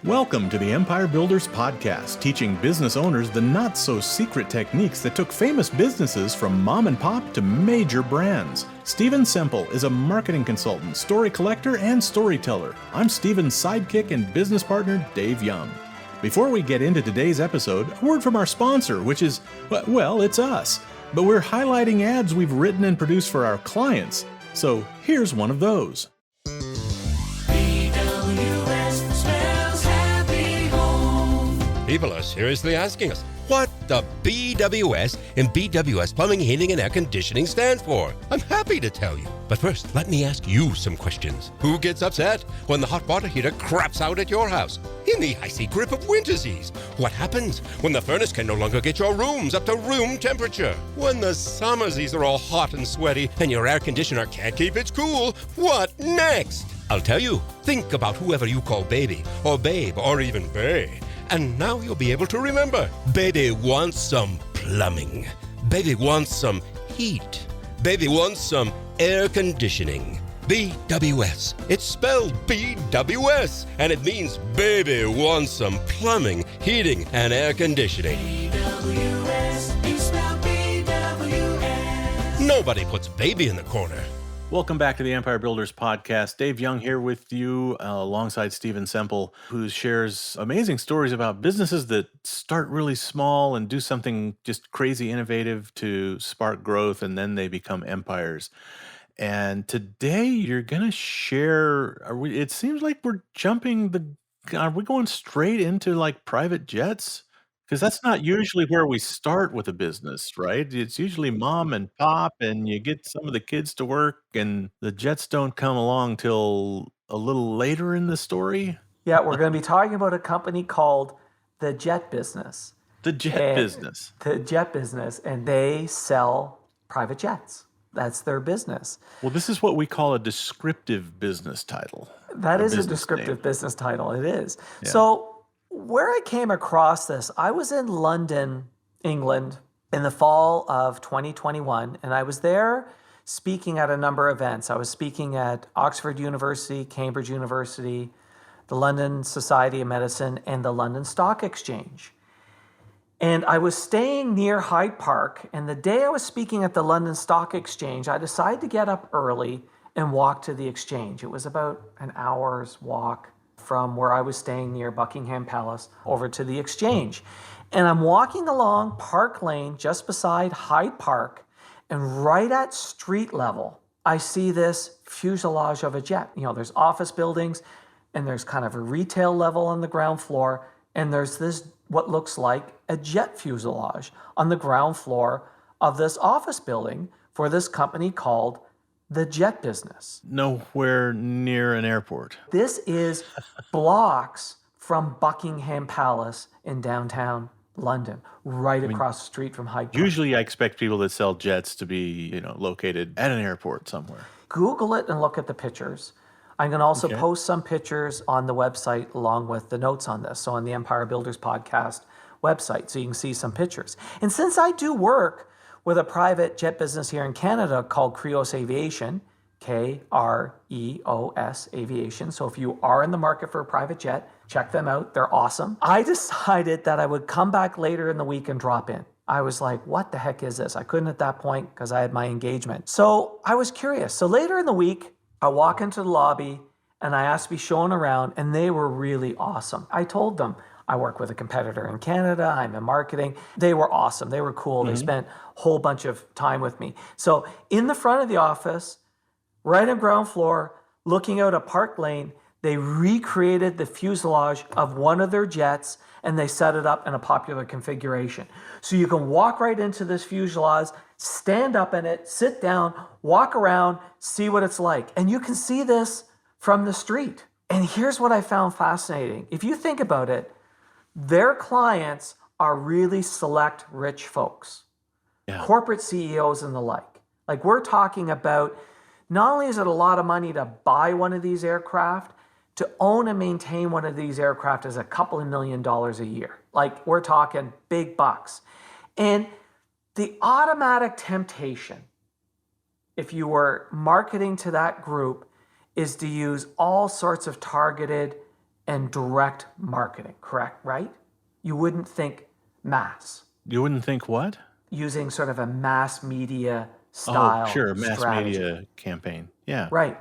Welcome to the Empire Builders Podcast, teaching business owners the not-so-secret techniques that took famous businesses from mom and pop to major brands. Stephen Semple is a marketing consultant, story collector, and storyteller. I'm Stephen's sidekick and business partner, Dave Young. Before we get into today's episode, a word from our sponsor, which is, well, it's us. But we're highlighting ads we've written and produced for our clients. So here's one of those. People are seriously asking us what the BWS in BWS Plumbing, Heating, and Air Conditioning stands for. I'm happy to tell you. But first, let me ask you some questions. Who gets upset when the hot water heater craps out at your house? In the icy grip of wintersies? What happens when the furnace can no longer get your rooms up to room temperature? When the summersies are all hot and sweaty and your air conditioner can't keep its cool? What next? I'll tell you. Think about whoever you call baby, or babe, or even bae. And now you'll be able to remember. Baby wants some plumbing. Baby wants some heat. Baby wants some air conditioning. BWS. It's spelled BWS, and it means baby wants some plumbing, heating, and air conditioning. BWS, you spell BWS. Nobody puts baby in the corner. Welcome back to the Empire Builders Podcast. Dave Young here with you alongside Stephen Semple, who shares amazing stories about businesses that start really small and do something just crazy innovative to spark growth, and then they become empires. And today you're going to share, it seems like are we going straight into like private jets? Because that's not usually where we start with a business, right? It's usually mom and pop, and you get some of the kids to work, and the jets don't come along till a little later in the story. Yeah, we're going to be talking about a company called the Jet Business. The jet business. The Jet Business, and they sell private jets. That's their business. Well, this is what we call a descriptive business title. That is a descriptive business title. It is. Yeah. So where I came across this, I was in London, England, in the fall of 2021, and I was there speaking at a number of events. I was speaking at Oxford University, Cambridge University, the London Society of Medicine, and the London Stock Exchange. And I was staying near Hyde Park, and the day I was speaking at the London Stock Exchange, I decided to get up early and walk to the exchange. It was about an hour's walk from where I was staying near Buckingham Palace over to the exchange. And I'm walking along Park Lane just beside Hyde Park, and right at street level, I see this fuselage of a jet. You know, there's office buildings, and there's kind of a retail level on the ground floor, and there's this, what looks like a jet fuselage on the ground floor of this office building for this company called the Jet Business. Nowhere near an airport. This is blocks from Buckingham Palace in downtown London, right across the street from Hyde Park. Usually I expect people that sell jets to be, located at an airport somewhere. Google it and look at the pictures. I'm going to also post some pictures on the website along with the notes on this. So on the Empire Builders Podcast website, so you can see some pictures. And since I do work with a private jet business here in Canada called Kreos Aviation, Kreos Aviation. So if you are in the market for a private jet, check them out. They're awesome. I decided that I would come back later in the week and drop in. I was like, what the heck is this? I couldn't at that point because I had my engagement. So I was curious. So later in the week, I walk into the lobby and I asked to be shown around, and they were really awesome. I told them, I work with a competitor in Canada. I'm in marketing. They were awesome. They were cool. Mm-hmm. They spent a whole bunch of time with me. So in the front of the office, right on ground floor, looking out at Park Lane, they recreated the fuselage of one of their jets, and they set it up in a popular configuration. So you can walk right into this fuselage, stand up in it, sit down, walk around, see what it's like. And you can see this from the street. And here's what I found fascinating. If you think about it, their clients are really select rich folks, corporate CEOs and the like. Like, we're talking about, not only is it a lot of money to buy one of these aircraft, to own and maintain one of these aircraft is a couple of $1 million a year. Like, we're talking big bucks. And the automatic temptation, if you were marketing to that group, is to use all sorts of targeted and direct marketing, correct, right? You wouldn't think mass, You wouldn't think what? using sort of a mass media Oh, style sure, mass strategy. media campaign. Yeah. Right.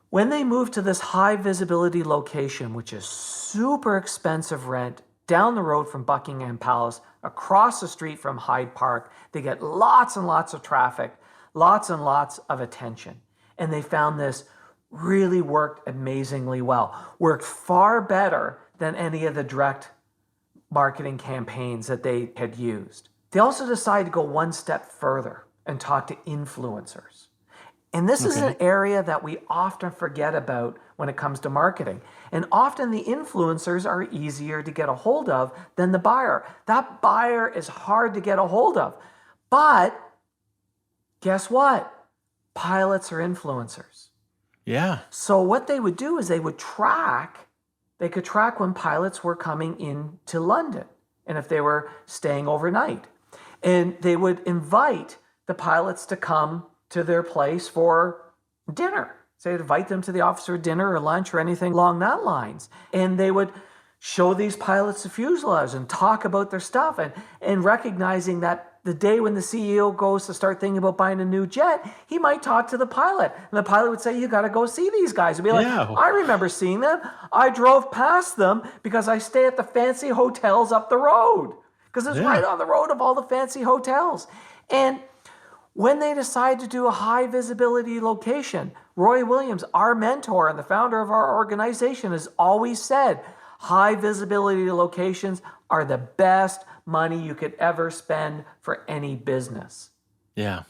When they moved to this high visibility location, which is super expensive rent, down the road from Buckingham Palace, across the street from Hyde Park, they get lots and lots of traffic, lots and lots of attention. And they found this really worked amazingly well, worked far better than any of the direct marketing campaigns that they had used. They also decided to go one step further and talk to influencers. And this is an area that we often forget about when it comes to marketing. And often the influencers are easier to get a hold of than the buyer. That buyer is hard to get a hold of. But guess what? Pilots are influencers. Yeah. So what they would do is they could track when pilots were coming into London and if they were staying overnight. And they would invite the pilots to come to their place for dinner. So they'd invite them to the office for dinner or lunch or anything along that lines. And they would show these pilots the fuselage and talk about their stuff and recognizing that the day when the CEO goes to start thinking about buying a new jet, he might talk to the pilot. And the pilot would say, you got to go see these guys. And be like, Yeah. I remember seeing them. I drove past them because I stay at the fancy hotels up the road. Because it's right on the road of all the fancy hotels. And when they decide to do a high visibility location, Roy Williams, our mentor and the founder of our organization, has always said, high visibility locations are the best money you could ever spend for any business. Yeah.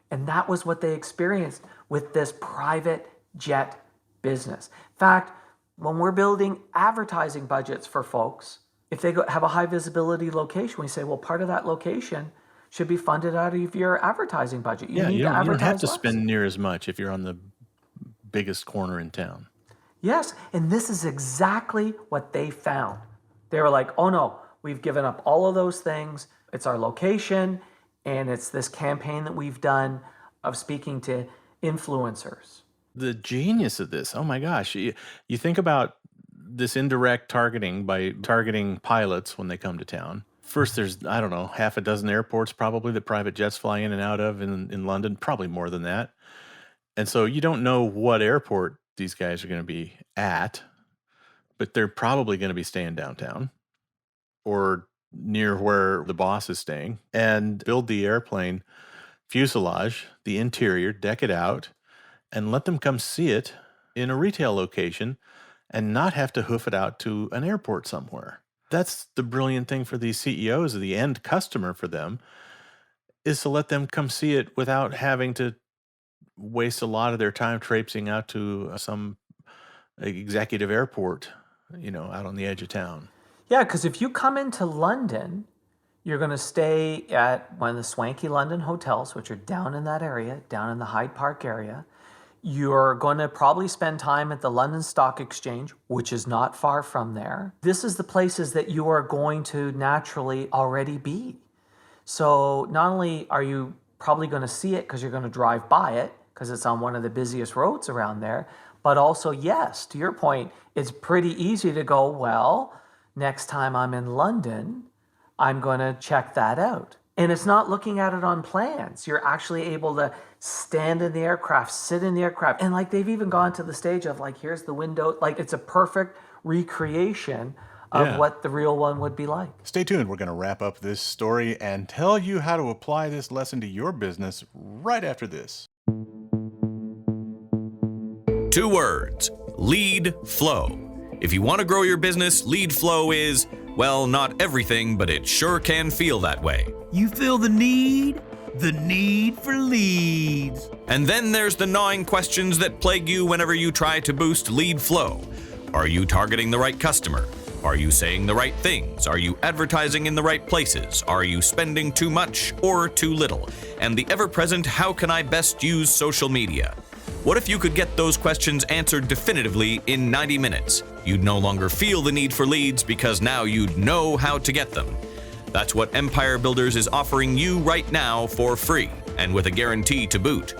And that was what they experienced with this private jet business. In fact, when we're building advertising budgets for folks, if they have a high visibility location, we say, well, part of that location should be funded out of your advertising budget. You don't have to less. spend near as much if you're on the biggest corner in town. Yes, and this is exactly what they found. They were like, oh no, we've given up all of those things. It's our location, and it's this campaign that we've done of speaking to influencers. The genius of this, oh my gosh. You think about this indirect targeting by targeting pilots when they come to town. First, there's, I don't know, half a dozen airports probably that private jets fly in and out of in London, probably more than that. And so you don't know what airport these guys are going to be at, but they're probably going to be staying downtown or near where the boss is staying, and build the airplane fuselage, the interior, deck it out, and let them come see it in a retail location and not have to hoof it out to an airport somewhere. That's the brilliant thing for these CEOs, the end customer for them, is to let them come see it without having to waste a lot of their time traipsing out to some executive airport, out on the edge of town. Yeah, because if you come into London, you're going to stay at one of the swanky London hotels, which are down in that area, down in the Hyde Park area. You're going to probably spend time at the London Stock Exchange, which is not far from there. This is the places that you are going to naturally already be. So not only are you probably going to see it because you're going to drive by it, because it's on one of the busiest roads around there, but also, yes, to your point, it's pretty easy to go, well, next time I'm in London, I'm going to check that out. And it's not looking at it on plans. You're actually able to stand in the aircraft, sit in the aircraft. And they've even gone to the stage of here's the window. It's a perfect recreation of what the real one would be like. Stay tuned. We're going to wrap up this story and tell you how to apply this lesson to your business right after this. 2 words: lead flow. If you want to grow your business, lead flow is, well, not everything, but it sure can feel that way. You feel the need? The need for leads. And then there's the gnawing questions that plague you whenever you try to boost lead flow. Are you targeting the right customer? Are you saying the right things? Are you advertising in the right places? Are you spending too much or too little? And the ever-present, how can I best use social media? What if you could get those questions answered definitively in 90 minutes? You'd no longer feel the need for leads because now you'd know how to get them. That's what Empire Builders is offering you right now for free and with a guarantee to boot.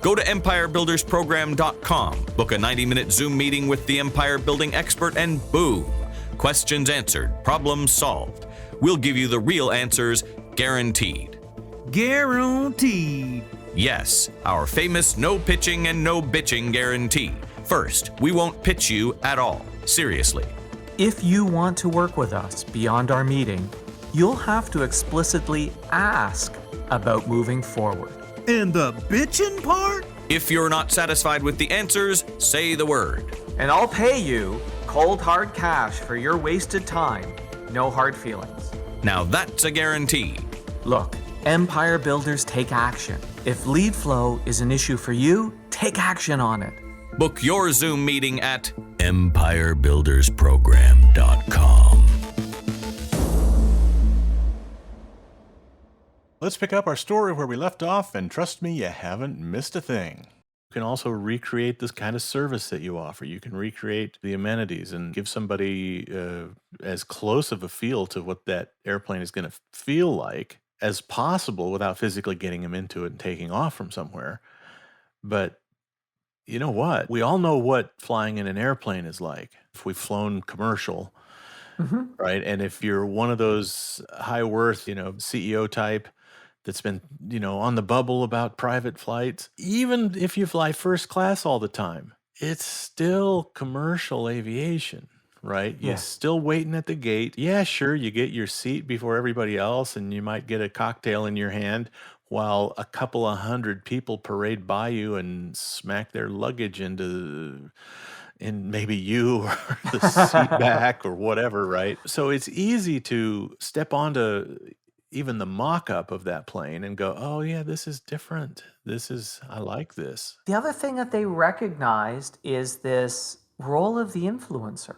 Go to empirebuildersprogram.com, book a 90-minute Zoom meeting with the empire building expert, and boom, questions answered, problems solved. We'll give you the real answers, guaranteed. Guaranteed. Yes, our famous no pitching and no bitching guarantee. First, we won't pitch you at all. Seriously. If you want to work with us beyond our meeting, you'll have to explicitly ask about moving forward. And the bitchin' part? If you're not satisfied with the answers, say the word. And I'll pay you cold hard cash for your wasted time. No hard feelings. Now that's a guarantee. Look, empire builders take action. If lead flow is an issue for you, take action on it. Book your Zoom meeting at empirebuildersprogram.com. Let's pick up our story where we left off, and trust me, you haven't missed a thing. You can also recreate this kind of service that you offer. You can recreate the amenities and give somebody as close of a feel to what that airplane is going to feel like as possible without physically getting them into it and taking off from somewhere. But you know what? We all know what flying in an airplane is like. If we've flown commercial, right? And if you're one of those high worth, CEO type that's been, on the bubble about private flights, even if you fly first class all the time, it's still commercial aviation, right? Yeah. You're still waiting at the gate. Yeah, sure, you get your seat before everybody else, and you might get a cocktail in your hand while a couple of hundred people parade by you and smack their luggage in maybe you or the seat back or whatever, right? So it's easy to step onto even the mock-up of that plane and go, oh yeah, this is different. I like this. The other thing that they recognized is this role of the influencer.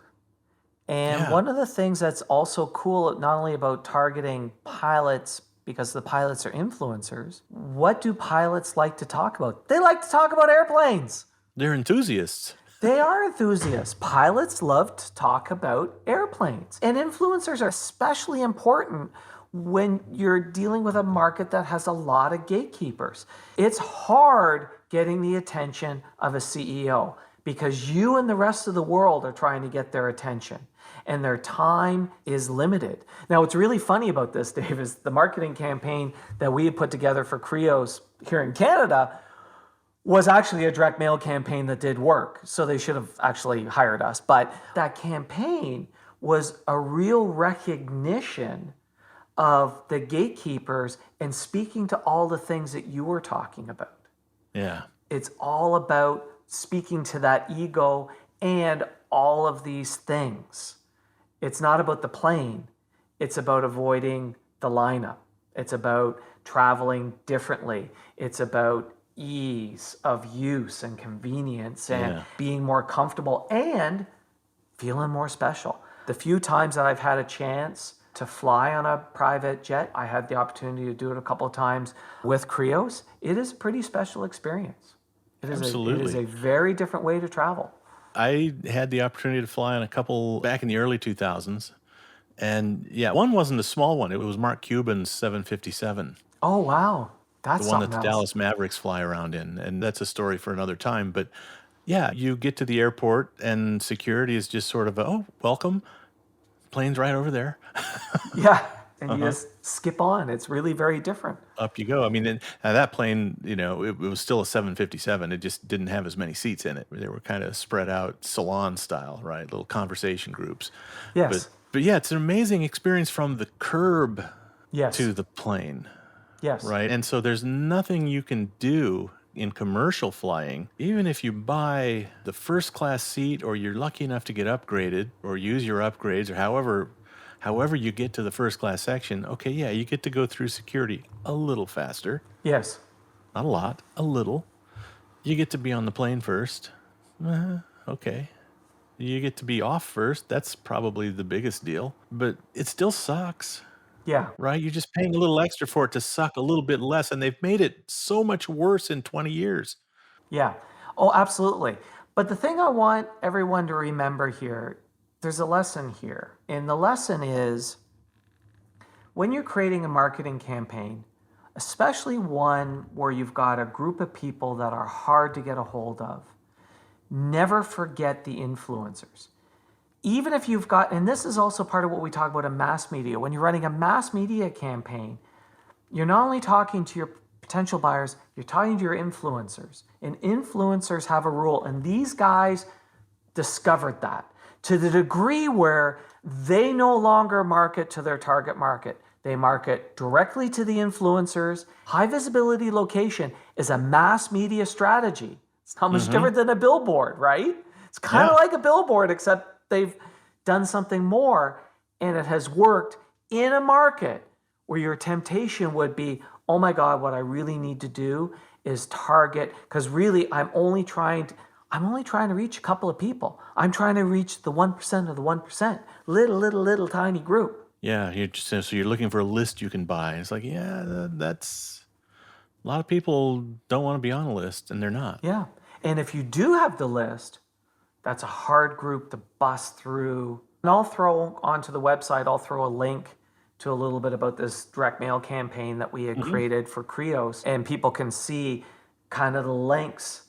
And Yeah. one of the things that's also cool, not only about targeting pilots, because the pilots are influencers, what do pilots like to talk about? They like to talk about airplanes. They're enthusiasts. They are enthusiasts. Pilots love to talk about airplanes. And influencers are especially important when you're dealing with a market that has a lot of gatekeepers. It's hard getting the attention of a CEO because you and the rest of the world are trying to get their attention and their time is limited. Now, what's really funny about this, Dave, is the marketing campaign that we had put together for Creos here in Canada was actually a direct mail campaign that did work. So they should have actually hired us. But that campaign was a real recognition of the gatekeepers and speaking to all the things that you were talking about. Yeah. It's all about speaking to that ego and all of these things. It's not about the plane. It's about avoiding the lineup. It's about traveling differently. It's about ease of use and convenience and being more comfortable and feeling more special. The few times that I've had a chance to fly on a private jet, I had the opportunity to do it a couple of times with Creos. It is a pretty special experience. It is Absolutely. a very different way to travel. I had the opportunity to fly on a couple back in the early 2000s. And yeah, one wasn't a small one. It was Mark Cuban's 757. Oh, wow. That's The one that something the else. Dallas Mavericks fly around in. And that's a story for another time. But yeah, you get to the airport and security is just sort of, oh, welcome. Plane's right over there. Yeah. And you just skip on. It's really very different. Up you go. I mean, that plane, it was still a 757. It just didn't have as many seats in it. They were kind of spread out salon style, right? Little conversation groups. Yes. But yeah, it's an amazing experience from the curb Yes. to the plane, Yes. right? And so there's nothing you can do in commercial flying, even if you buy the first class seat or you're lucky enough to get upgraded or use your upgrades or however you get to the first class section. Okay, yeah, you get to go through security a little faster. Yes. Not a lot, a little. You get to be on the plane first. Okay. You get to be off first. That's probably the biggest deal. But it still sucks, Yeah. right? You're just paying a little extra for it to suck a little bit less. And they've made it so much worse in 20 years. Yeah. Oh, absolutely. But the thing I want everyone to remember here, there's a lesson here. And the lesson is when you're creating a marketing campaign, especially one where you've got a group of people that are hard to get a hold of, never forget the influencers. Even if you've got, and this is also part of what we talk about in mass media, when you're running a mass media campaign, you're not only talking to your potential buyers, you're talking to your influencers. And influencers have a rule, and these guys discovered that to the degree where they no longer market to their target market. They market directly to the influencers. High visibility location is a mass media strategy. It's not much different than a billboard, right? It's kind of like a billboard, except they've done something more, and it has worked in a market where your temptation would be, oh my God, what I really need to do is target, because really I'm only trying to reach a couple of people. I'm trying to reach the 1% of the 1%, little tiny group. Yeah, so you're looking for a list you can buy. It's like, that's a lot of people don't want to be on a list, and they're not. Yeah, and if you do have the list, that's a hard group to bust through. And I'll throw onto the website, I'll throw a link to a little bit about this direct mail campaign that we had created for Creos, and people can see kind of the lengths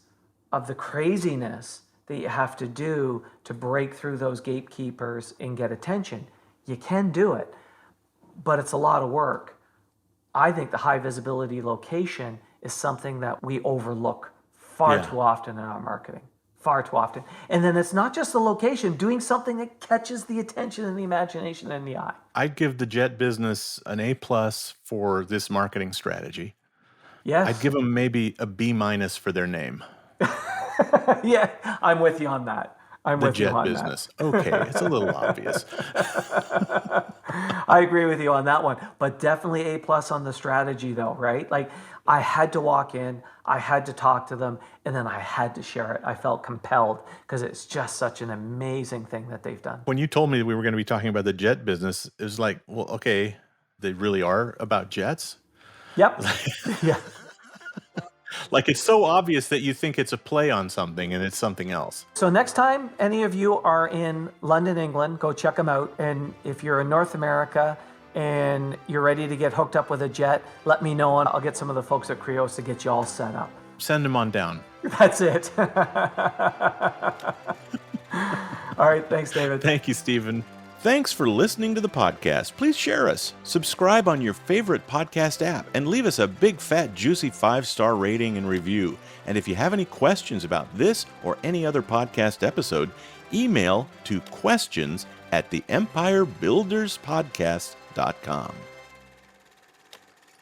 of the craziness that you have to do to break through those gatekeepers and get attention. You can do it, but it's a lot of work. I think the high visibility location is something that we overlook far too often in our marketing. Far too often. And then it's not just the location, doing something that catches the attention and the imagination and the eye. I'd give the jet business an A+ for this marketing strategy. Yes. I'd give them maybe a B- for their name. Yeah, I'm with you on that. I'm The with you jet on business. Okay, it's a little obvious. that. I agree with you on that one, but definitely A+ on the strategy though, right? Like I had to walk in, I had to talk to them, and then I had to share it. I felt compelled because it's just such an amazing thing that they've done. When you told me we were going to be talking about the jet business, it was like, well, okay, they really are about jets? Yep. Yeah. Like it's so obvious that you think it's a play on something and it's something else. So next time any of you are in London, England, go check them out. And if you're in North America and you're ready to get hooked up with a jet, let me know and I'll get some of the folks at Creos to get you all set up. Send them on down. That's it. All right. Thanks, David. Thank you, Stephen. Thanks for listening to the podcast. Please share us, subscribe on your favorite podcast app, and leave us a big, fat, juicy 5-star rating and review. And if you have any questions about this or any other podcast episode, email to questions@theempirebuilderspodcast.com.